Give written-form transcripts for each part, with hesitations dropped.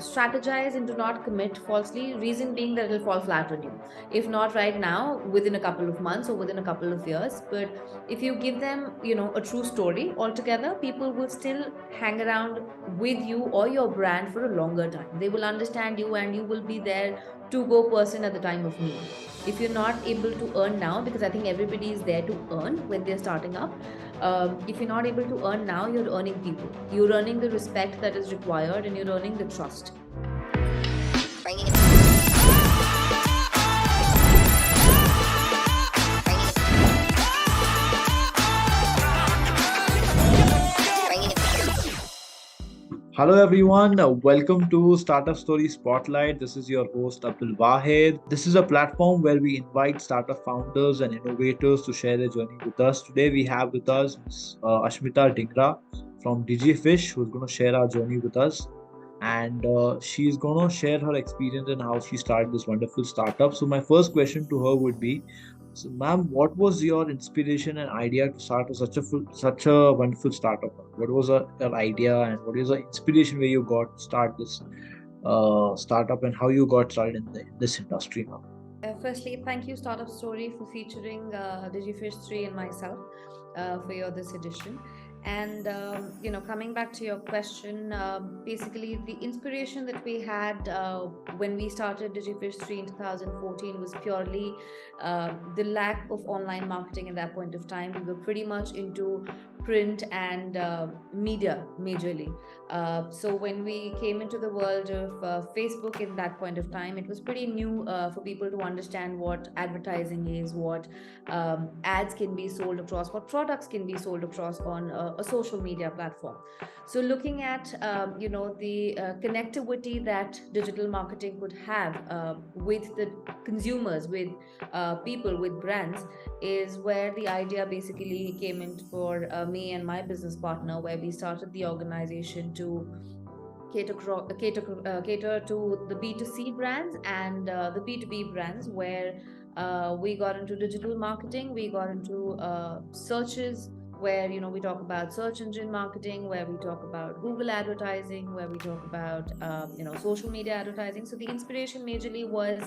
strategize and do not commit falsely. Reason being that it'll fall flat on you. If not right now, within a couple of months or within a couple of years. But if you give them, a true story altogether, people will still hang around with you or your brand for a longer time. They will understand you and you will be their to-go person at the time of need. If you're not able to earn now, because I think everybody is there to earn when they're starting up, if you're not able to earn now, you're earning people. You're earning the respect that is required and you're earning the trust. Hello everyone, welcome to Startup Story Spotlight. This is your host Abdul Wahid. This is a platform where we invite startup founders and innovators to share their journey with us. Today we have with us Ms. Ashmita Dhingra from Digifish, who's going to share our journey with us. And she's going to share her experience and how she started this wonderful startup. So my first question to her would be, so, ma'am, what was your inspiration and idea to start such a wonderful startup? What was your idea and what is the inspiration where you got to start this startup and how you got started in this industry now? Firstly, thank you, Startup Story, for featuring Digifish3 and myself for this edition. And coming back to your question, basically the inspiration that we had when we started Digifish3 in 2014 was purely the lack of online marketing at that point of time. We were pretty much into print and media majorly. So when we came into the world of Facebook in that point of time, it was pretty new for people to understand what advertising is, what ads can be sold across, what products can be sold across on a social media platform. So looking at the connectivity that digital marketing could have with the consumers, with people, with brands, is where the idea basically came in for me and my business partner, where we started the organization to cater to the B2C brands and the B2B brands, where we got into digital marketing, we got into searches, where we talk about search engine marketing, where we talk about Google advertising, where we talk about social media advertising. So the inspiration majorly was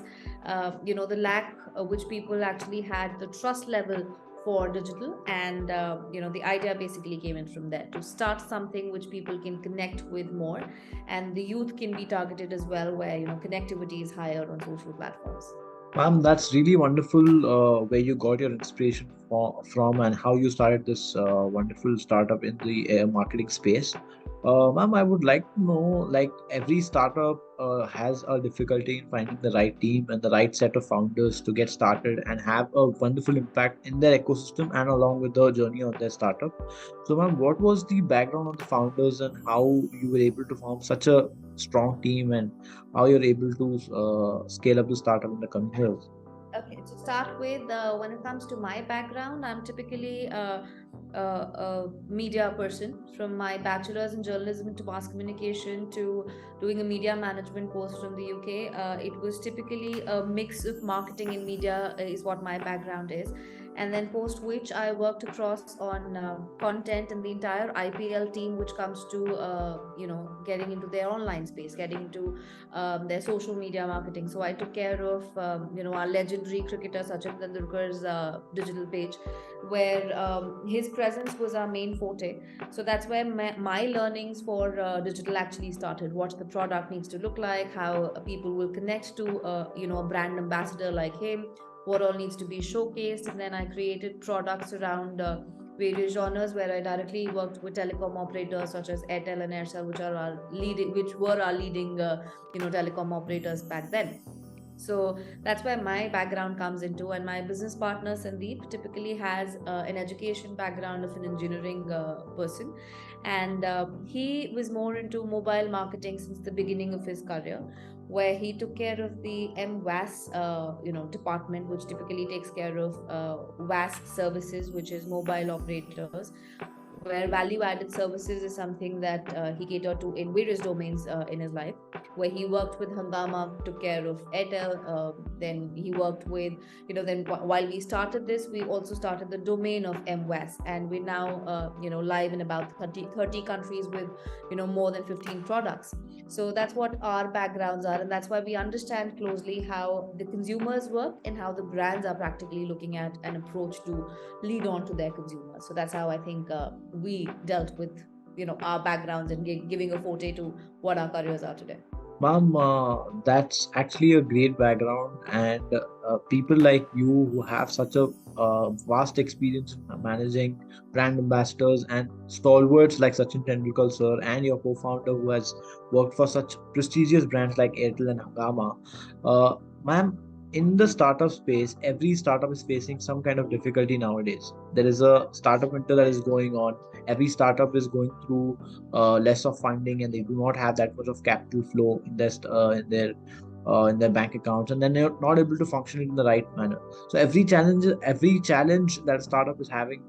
the lack which people actually had, the trust level for digital, and the idea basically came in from there, to start something which people can connect with more, and the youth can be targeted as well, where connectivity is higher on social platforms. Ma'am, that's really wonderful where you got your inspiration from and how you started this wonderful startup in the marketing space. Ma'am, I would like to know, like every startup has a difficulty in finding the right team and the right set of founders to get started and have a wonderful impact in their ecosystem and along with the journey of their startup. So, ma'am, what was the background of the founders and how you were able to form such a strong team and how you're able to scale up the startup in the coming years? Okay, to start with, when it comes to my background, I'm typically a media person. From my bachelor's in journalism to mass communication to doing a media management course from the UK, it was typically a mix of marketing and media, is what my background is. And then post which I worked across on content and the entire IPL team, which comes to getting into their online space, getting into their social media marketing. So I took care of our legendary cricketer Sachin Tendulkar's digital page, where his presence was our main forte. So that's where my learnings for digital actually started. What the product needs to look like, how people will connect to a brand ambassador like him, what all needs to be showcased, and then I created products around various genres, where I directly worked with telecom operators such as Airtel and Aircel, which were our leading telecom operators back then. So that's where my background comes into, and my business partner Sandeep typically has an education background of an engineering person, and he was more into mobile marketing since the beginning of his career, where he took care of the MWAS department, which typically takes care of WAS services, which is mobile operators, where value added services is something that he catered to in various domains in his life, where he worked with Hangama, took care of Airtel. Then he worked with, while we started this, we also started the domain of MWAS, and we're now, live in about 30 countries with, more than 15 products. So that's what our backgrounds are, and that's why we understand closely how the consumers work and how the brands are practically looking at an approach to lead on to their consumers. So that's how I think we dealt with our backgrounds and giving a forte to what our careers are today. Ma'am, that's actually a great background, and people like you who have such a vast experience in managing brand ambassadors and stalwarts like Sachin Tendulkar sir, and your co-founder who has worked for such prestigious brands like Airtel and Hangama. Uh, Ma'am, in the startup space, every startup is facing some kind of difficulty nowadays. There is a startup winter that is going on. Every startup is going through less of funding, and they do not have that much of capital flow in their bank accounts, and then they're not able to function in the right manner. So every challenge that a startup is having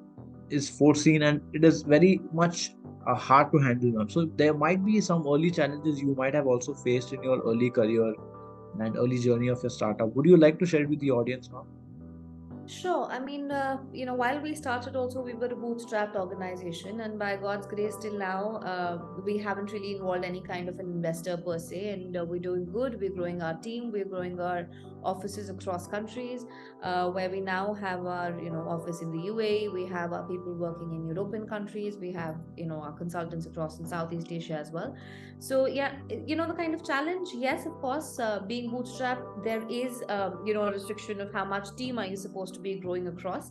is foreseen, and it is very much hard to handle them. So there might be some early challenges you might have also faced in your early career and early journey of your startup. Would you like to share it with the audience now? Sure. I mean, while we started, also we were a bootstrapped organization, and by God's grace, till now, we haven't really involved any kind of an investor per se, and we're doing good. We're growing our team. We're growing our offices across countries, where we now have our office in the UAE. We have our people working in European countries. We have our consultants across in Southeast Asia as well. So yeah, the kind of challenge, yes, of course, being bootstrapped, there is a restriction of how much team are you supposed to be growing across.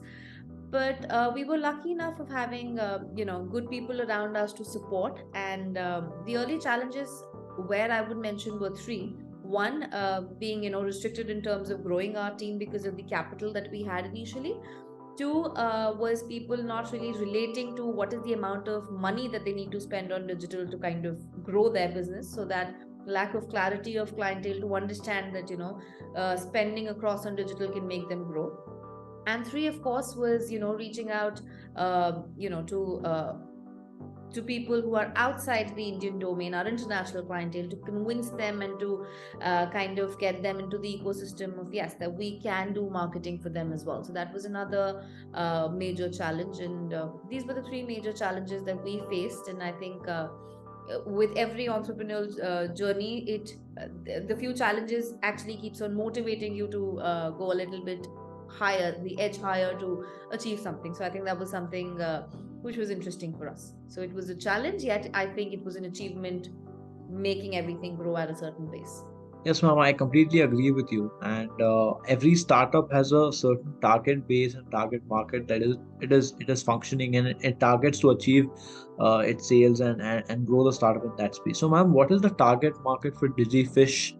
But we were lucky enough of having good people around us to support. And the early challenges, where I would mention, were three. One, being restricted in terms of growing our team because of the capital that we had initially. Two, was people not really relating to what is the amount of money that they need to spend on digital to kind of grow their business. So that lack of clarity of clientele to understand that spending across on digital can make them grow. And three, of course, was reaching out to people who are outside the Indian domain, our international clientele, to convince them and to kind of get them into the ecosystem of, yes, that we can do marketing for them as well. So that was another major challenge. And these were the three major challenges that we faced. And I think with every entrepreneurial journey, the few challenges actually keeps on motivating you to go a little bit higher, the edge higher, to achieve something. So I think that was something which was interesting for us. So it was a challenge, yet I think it was an achievement, making everything grow at a certain pace. Yes, ma'am, I completely agree with you. And every startup has a certain target base and target market that it is functioning, and it targets to achieve its sales and grow the startup in that space. So, ma'am, what is the target market for Digifish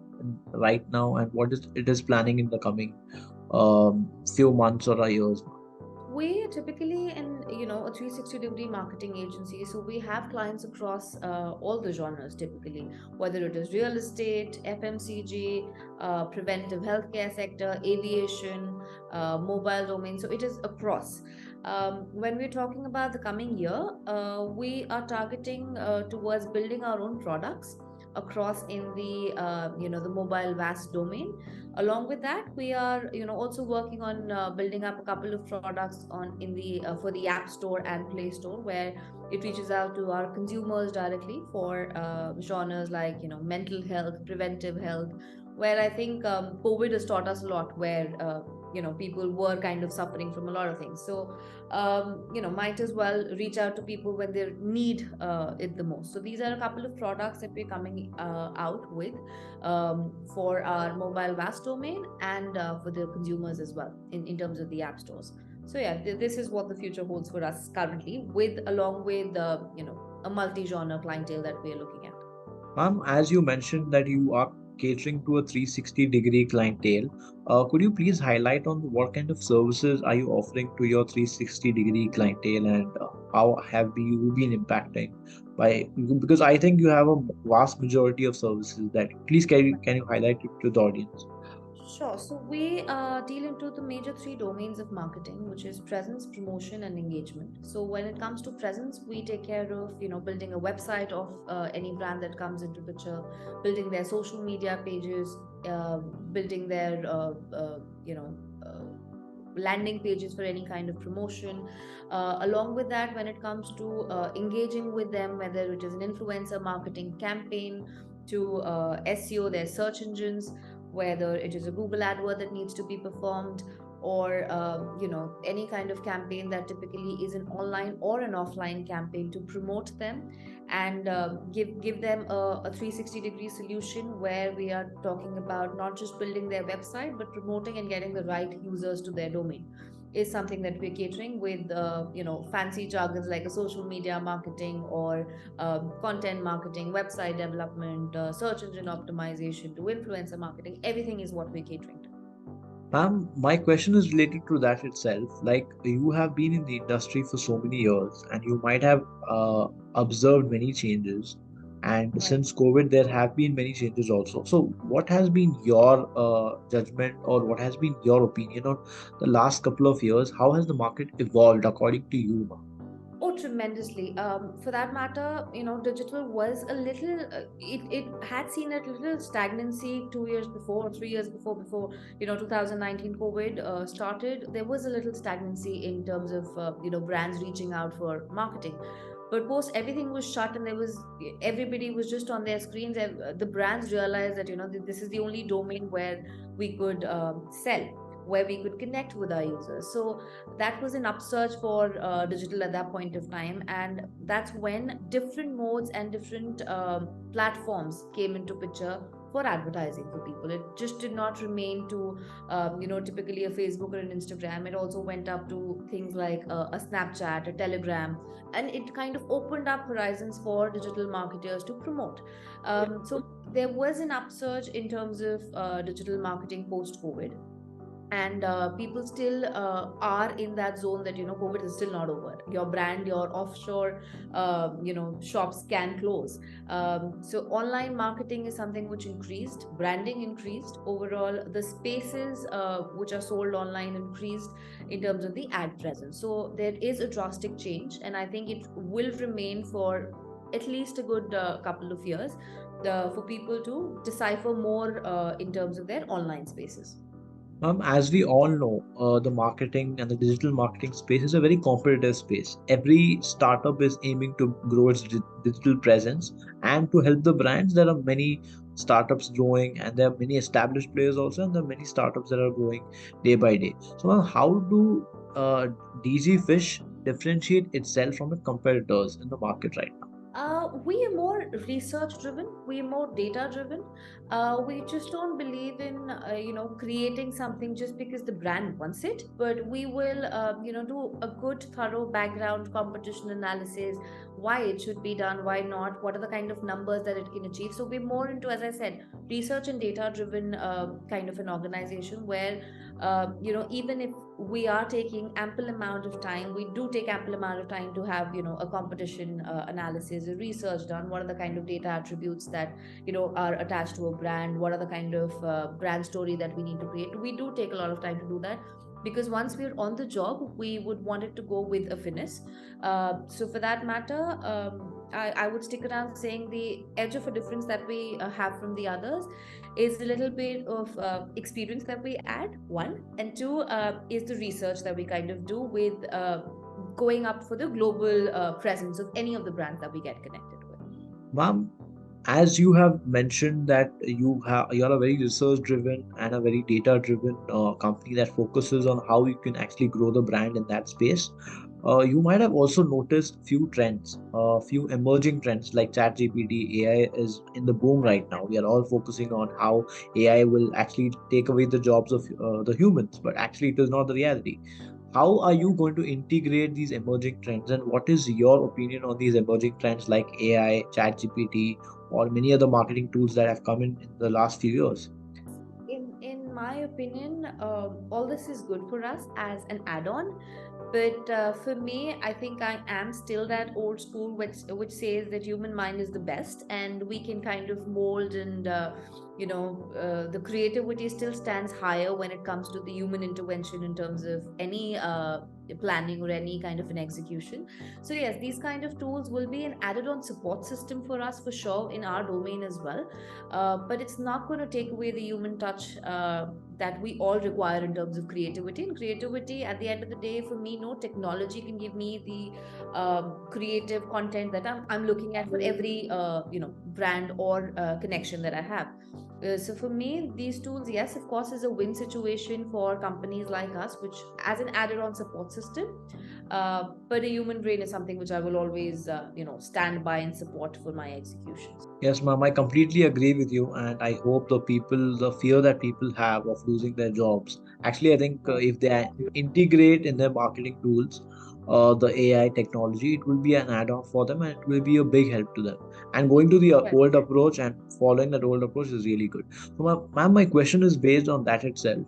right now, and what is it is planning in the coming few months or years? We are typically in a 360-degree marketing agency, so we have clients across all the genres typically, whether it is real estate, FMCG, preventive healthcare sector, aviation, mobile domain. So it is across. When we're talking about the coming year, we are targeting towards building our own products across in the the mobile VAS domain. Along with that, we are also working on building up a couple of products on in the for the App Store and Play Store, where it reaches out to our consumers directly for genres like mental health, preventive health, where I think COVID has taught us a lot, where people were kind of suffering from a lot of things. So might as well reach out to people when they need it the most. So these are a couple of products that we're coming out with for our mobile VAS domain, and for the consumers as well in terms of the app stores. So yeah, this is what the future holds for us currently, with along with a multi-genre clientele that we are looking at. Ma'am, as you mentioned that you are catering to a 360-degree clientele, could you please highlight on what kind of services are you offering to your 360-degree clientele, and how have you been impacting by, because I think you have a vast majority of services that please can you highlight it to the audience? Sure. So we deal into the major three domains of marketing, which is presence, promotion, and engagement. So when it comes to presence, we take care of building a website of any brand that comes into picture, building their social media pages, building their landing pages for any kind of promotion. Along with that, when it comes to engaging with them, whether it is an influencer marketing campaign to SEO, their search engines, whether it is a Google advert that needs to be performed, or any kind of campaign that typically is an online or an offline campaign to promote them, and give them a 360-degree solution, where we are talking about not just building their website but promoting and getting the right users to their domain, is something that we're catering with, fancy jargons like a social media marketing, or content marketing, website development, search engine optimization to influencer marketing. Everything is what we're catering to. Ma'am, my question is related to that itself. Like, you have been in the industry for so many years, and you might have observed many changes. And Right. since COVID, there have been many changes also. So, what has been your judgment, or what has been your opinion on the last couple of years? How has the market evolved according to you, ma'am? Oh, tremendously. For that matter, digital was a little, it had seen a little stagnancy 2 years before, or 3 years before, 2019 COVID started. There was a little stagnancy in terms of, brands reaching out for marketing. But post, everything was shut, and everybody was just on their screens. The brands realized that, this is the only domain where we could sell, where we could connect with our users. So that was an upsurge for digital at that point of time, and that's when different modes and different platforms came into picture for advertising for people. It just did not remain to typically a Facebook or an Instagram. It also went up to things like a Snapchat, a Telegram, and it kind of opened up horizons for digital marketers to promote. So there was an upsurge in terms of digital marketing post COVID, and people still are in that zone that, COVID is still not over. Your brand, your offshore shops can close. So online marketing is something which increased, branding increased, overall the spaces which are sold online increased in terms of the ad presence. So there is a drastic change, and I think it will remain for at least a good couple of years, for people to decipher more in terms of their online spaces. As we all know, the marketing and the digital marketing space is a very competitive space. Every startup is aiming to grow its digital presence, and to help the brands, there are many startups growing, and there are many established players also, and there are many startups that are growing day by day. So, how do DG Fish differentiate itself from its competitors in the market right now? We are more research driven. We are more data driven. We just don't believe in creating something just because the brand wants it. But we will do a good thorough background competition analysis, why it should be done, why not, what are the kind of numbers that it can achieve. So we're more into, as I said, research and data driven kind of an organization, where even if we are taking ample amount of time, we do take ample amount of time to have a competition analysis, a research done. What are the kind of data attributes that are attached to a brand? What are the kind of brand story that we need to create? We do take a lot of time to do that, because once we're on the job, we would want it to go with a finesse. So for that matter, I would stick around saying the edge of a difference that we have from the others is a little bit of experience that we add, one, and two is the research that we kind of do with going up for the global presence of any of the brands that we get connected with. Ma'am, as you have mentioned that you're a very research driven and a very data driven company that focuses on how you can actually grow the brand in that space, you might have also noticed few trends, few emerging trends like ChatGPT. AI is in the boom right now. We are all focusing on how AI will actually take away the jobs of the humans, but actually it is not the reality. How are you going to integrate these emerging trends, and what is your opinion on these emerging trends like AI, ChatGPT, or many other marketing tools that have come in the last few years? In my opinion, all this is good for us as an add-on, but for me, I think I am still that old school which says that human mind is the best, and we can kind of mold, and the creativity still stands higher when it comes to the human intervention in terms of any planning or any kind of an execution. So yes, these kind of tools will be an added on support system for us for sure in our domain as well, but it's not going to take away the human touch that we all require in terms of creativity. And creativity, at the end of the day, for me, no technology can give me the creative content that I'm looking at for every brand or connection that I have. So for me, these tools, yes, of course, is a win situation for companies like us, which as an added on support system. But a human brain is something which I will always, stand by and support for my executions. Yes, ma'am, I completely agree with you, and I hope the fear that people have of losing their jobs, actually, I think if they integrate in their marketing tools the AI technology, it will be an add-on for them, and it will be a big help to them. And going to the Right. old approach and following that old approach is really good. So, ma'am, my question is based on that itself.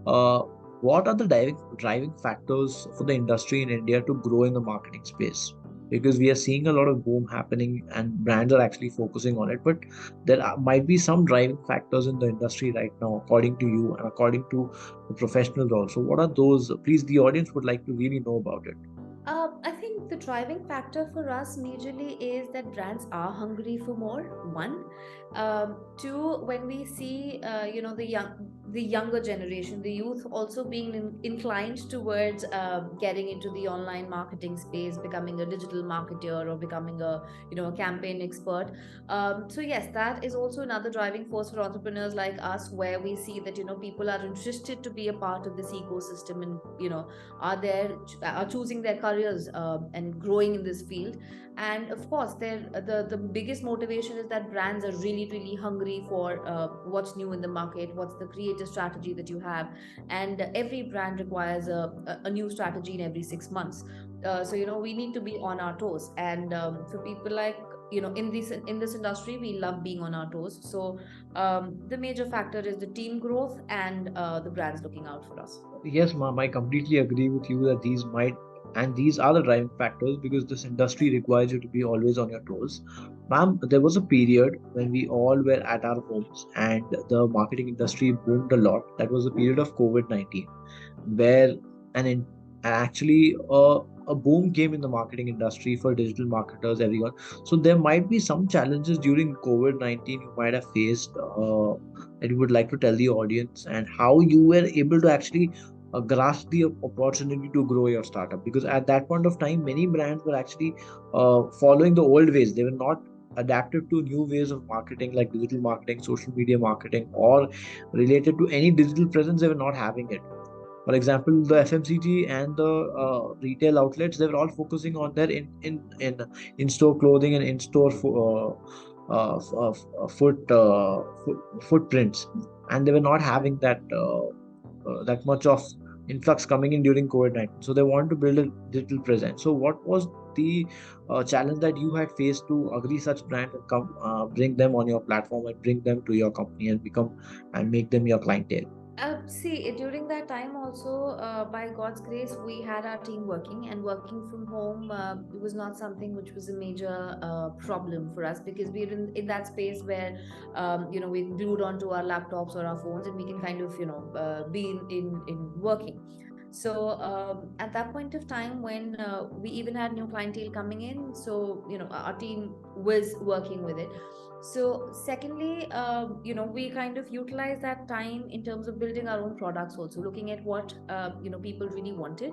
Uh, what are the driving factors for the industry in India to grow in the marketing space? Because we are seeing a lot of boom happening and brands are actually focusing on it, but might be some driving factors in the industry right now according to you and according to the professionals also. What are those? Please, the audience would like to really know about it. I think the driving factor for us majorly is that brands are hungry for more. One, two, when we see, the younger generation, the youth also being inclined towards getting into the online marketing space, becoming a digital marketer or becoming a campaign expert. So yes, that is also another driving force for entrepreneurs like us, where we see that people are interested to be a part of this ecosystem, and are choosing their careers and growing in this field. And of course, the biggest motivation is that brands are really really hungry for what's new in the market, what's the creative strategy that you have. And every brand requires a new strategy in every 6 months. So we need to be on our toes. And for people like, in this industry, we love being on our toes. So the major factor is the team growth and the brands looking out for us. Yes, ma'am, I completely agree with you that these are the driving factors because this industry requires you to be always on your toes. Ma'am, there was a period when we all were at our homes and the marketing industry boomed a lot. That was the period of COVID-19, where an in, actually a boom came in the marketing industry for digital marketers, everyone. So there might be some challenges during COVID-19 you might have faced that you would like to tell the audience, and how you were able to actually grasp the opportunity to grow your startup. Because at that point of time, many brands were actually following the old ways. They were not adapted to new ways of marketing like digital marketing, social media marketing, or related to any digital presence. They were not having it. For example, the FMCG and the retail outlets, they were all focusing on their in store clothing and in store footprints, and they were not having that much of influx coming in during COVID-19. So they want to build a digital presence. So what was the challenge that you had faced to agree such brands and come bring them on your platform and bring them to your company and become and make them your clientele? See, during that time also, by God's grace, we had our team working, and working from home was not something which was a major problem for us, because we're in that space where, we're glued onto our laptops or our phones, and we can kind of, be in working. So at that point of time, when we even had new clientele coming in, so our team was working with it. So secondly, we kind of utilize that time in terms of building our own products, also looking at what people really wanted.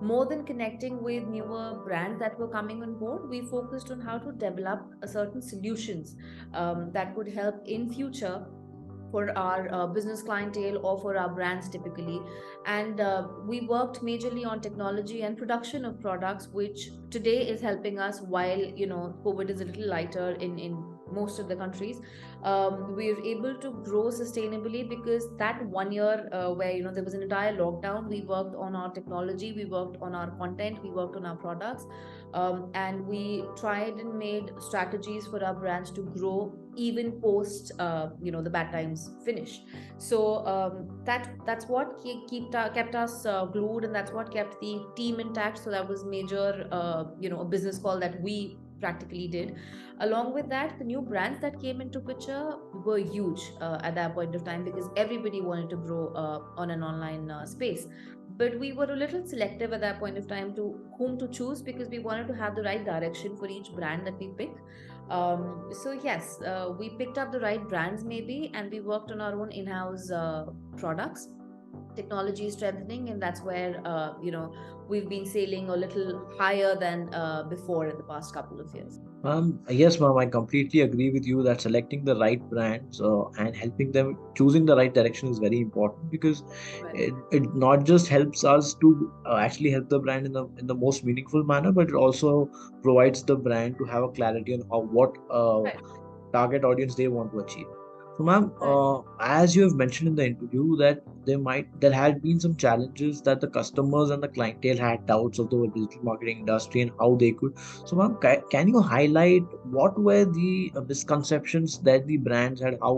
More than connecting with newer brands that were coming on board, we focused on how to develop a certain solutions that could help in future for our business clientele or for our brands typically. And we worked majorly on technology and production of products, which today is helping us while COVID is a little lighter in most of the countries. We're able to grow sustainably, because that 1 year where there was an entire lockdown, we worked on our technology, we worked on our content, we worked on our products, and we tried and made strategies for our brands to grow even post the bad times finish. So that's what kept us glued, and that's what kept the team intact. So that was major a business call that we practically did. Along with that, the new brands that came into picture were huge at that point of time, because everybody wanted to grow on an online space. But we were a little selective at that point of time to whom to choose, because we wanted to have the right direction for each brand that we pick. So yes, we picked up the right brands maybe, and we worked on our own in-house products. Technology is strengthening, and that's where we've been sailing a little higher than before in the past couple of years. Yes, ma'am, I completely agree with you that selecting the right brands and helping them choosing the right direction is very important, because Right. it not just helps us to actually help the brand in the most meaningful manner, but it also provides the brand to have a clarity on how what Right. target audience they want to achieve. So, ma'am, Right. as you have mentioned in the interview that there had been some challenges that the customers and the clientele had doubts of the digital marketing industry and how they could. So, ma'am, can you highlight what were the misconceptions that the brands had, how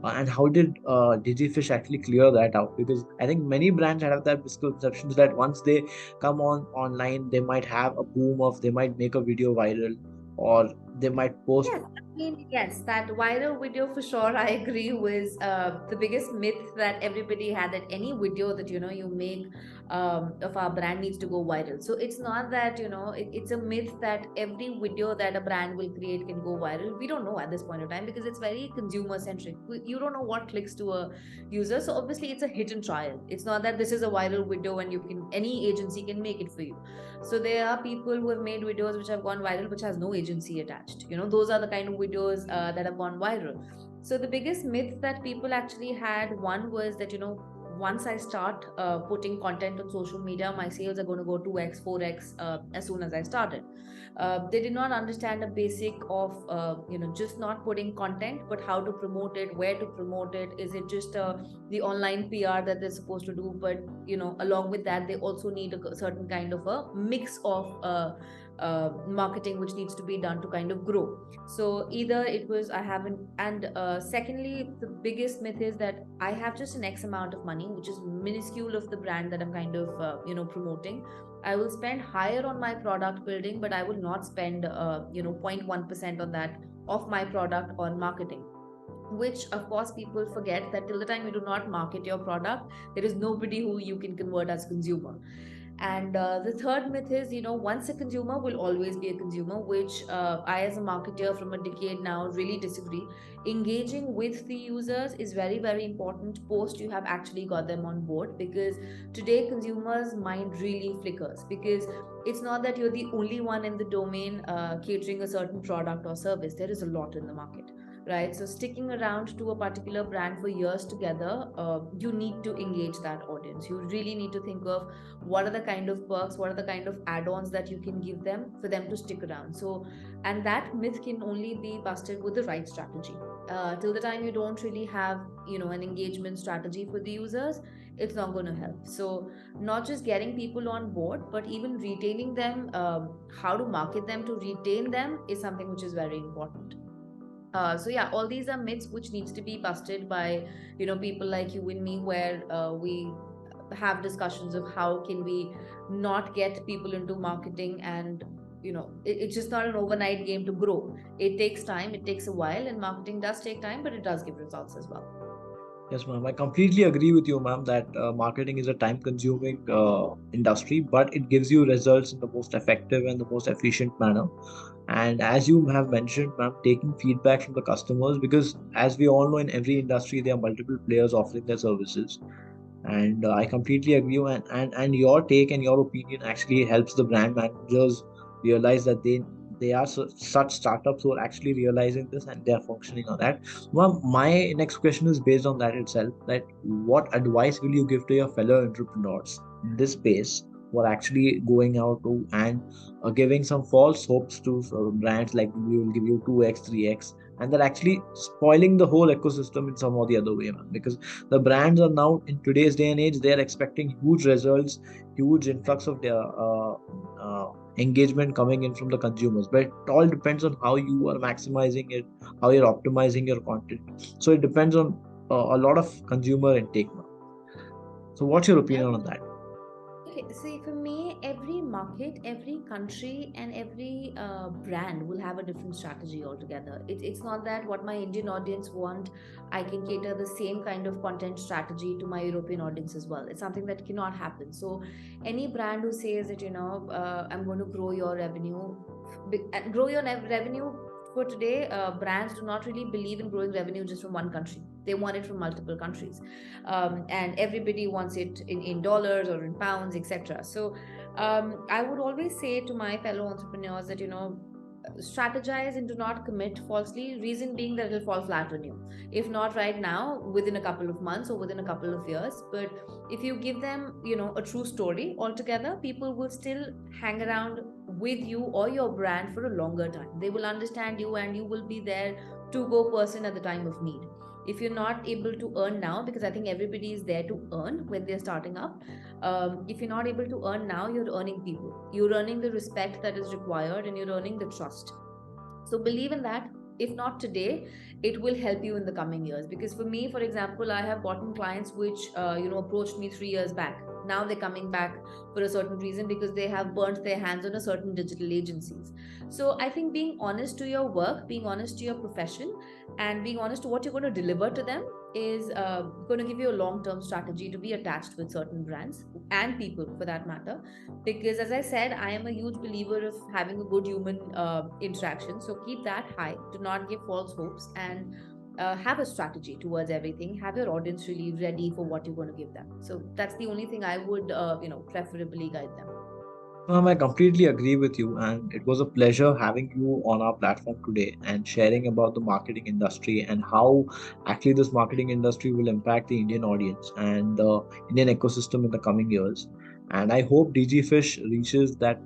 and how did Digifish actually clear that out? Because I think many brands have that misconceptions that once they come on online, they might have a boom of, they might make a video viral, or they might post. Yes, I mean, yes, that viral video for sure, I agree, was the biggest myth that everybody had, that any video that you make of our brand needs to go viral. So it's not that it's a myth that every video that a brand will create can go viral. We don't know at this point of time, because it's very consumer centric. You don't know what clicks to a user, so obviously it's a hit and trial. It's not that this is a viral video and any agency can make it for you. So there are people who have made videos which have gone viral, which has no agency attached. Those are the kind of videos that have gone viral. So the biggest myth that people actually had, one was that once I start putting content on social media, my sales are going to go 2x 4x as soon as I started. They did not understand the basic of just not putting content, but how to promote it, where to promote it. Is it just the online PR that they're supposed to do? But along with that, they also need a certain kind of a mix of marketing which needs to be done to kind of grow. So either it was I haven't, and secondly, the biggest myth is that I have just an X amount of money, which is minuscule of the brand that I'm kind of promoting. I will spend higher on my product building, but I will not spend 0.1% on that of my product on marketing. Which of course people forget that till the time you do not market your product, there is nobody who you can convert as consumer. And the third myth is, once a consumer will always be a consumer, which I, as a marketer from a decade now, really disagree. Engaging with the users is very, very important post you have actually got them on board, because today consumers' mind really flickers, because it's not that you're the only one in the domain catering a certain product or service. There is a lot in the market, right? So sticking around to a particular brand for years together, you need to engage that audience. You really need to think of what are the kind of perks, what are the kind of add-ons that you can give them for them to stick around. So, and that myth can only be busted with the right strategy. Till the time you don't really have an engagement strategy for the users, it's not going to help. So not just getting people on board, but even retaining them, how to market them to retain them is something which is very important. So yeah, all these are myths which needs to be busted by people like you and me, where we have discussions of how can we not get people into marketing. And it's just not an overnight game to grow. It takes time, it takes a while, and marketing does take time, but it does give results as well. Yes, ma'am. I completely agree with you, ma'am, that marketing is a time-consuming industry, but it gives you results in the most effective and the most efficient manner. And as you have mentioned, ma'am, taking feedback from the customers, because as we all know, in every industry, there are multiple players offering their services. And I completely agree, and your take and your opinion actually helps the brand managers realize that they are such startups who are actually realizing this and they are functioning on that. Well, my next question is based on that itself, that what advice will you give to your fellow entrepreneurs in this space who are actually going out to and giving some false hopes to brands like we will give you 2x 3x, and they're actually spoiling the whole ecosystem in some or the other way, man, because the brands are now in today's day and age, they are expecting huge results, huge influx of their engagement coming in from the consumers, but it all depends on how you are maximizing it, how you're optimizing your content. So it depends on a lot of consumer intake now. So what's your opinion on that? Okay, see, for me, every market, every country and every brand will have a different strategy altogether. It's not that what my Indian audience want, I can cater the same kind of content strategy to my European audience as well. It's something that cannot happen. So any brand who says that, I'm going to grow your revenue, and grow your revenue for today, brands do not really believe in growing revenue just from one country. They want it from multiple countries, and everybody wants it in dollars or in pounds, etc. So I would always say to my fellow entrepreneurs that, strategize and do not commit falsely, reason being that it'll fall flat on you, if not right now, within a couple of months or within a couple of years. But if you give them, a true story altogether, people will still hang around with you or your brand for a longer time. They will understand you, and you will be their to go person at the time of need. If you're not able to earn now, because I think everybody is there to earn when they're starting up, if you're not able to earn now, you're earning people, you're earning the respect that is required, and you're earning the trust. So believe in that. If not today, it will help you in the coming years. Because for me, for example, I have gotten clients which approached me 3 years back. Now they're coming back for a certain reason, because they have burnt their hands on a certain digital agencies. So I think being honest to your work, being honest to your profession, and being honest to what you're going to deliver to them is going to give you a long-term strategy to be attached with certain brands and people, for that matter. Because as I said, I am a huge believer of having a good human interaction. So keep that high, do not give false hopes, and have a strategy towards everything. Have your audience really ready for what you're going to give them. So that's the only thing I would preferably guide them. Ma'am, I completely agree with you, and it was a pleasure having you on our platform today and sharing about the marketing industry and how actually this marketing industry will impact the Indian audience and the Indian ecosystem in the coming years. And I hope Digifish reaches that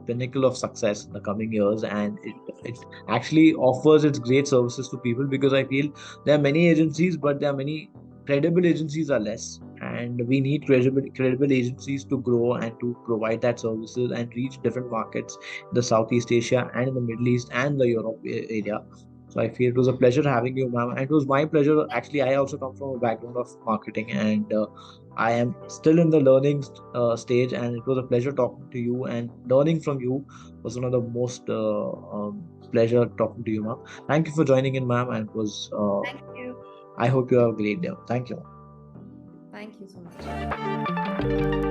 pinnacle of success in the coming years, and it actually offers its great services to people, because I feel there are many agencies, but there are many credible agencies are less, and we need credible agencies to grow and to provide that services and reach different markets in the Southeast Asia and in the Middle East and the Europe area. So I feel it was a pleasure having you, ma'am, and it was my pleasure. Actually, I also come from a background of marketing, and I am still in the learning stage, and it was a pleasure talking to you, and learning from you was one of the most pleasure talking to you, ma'am. Thank you for joining in, ma'am, and it was Thank you. I hope you have a great day. Thank you. Thank you so much.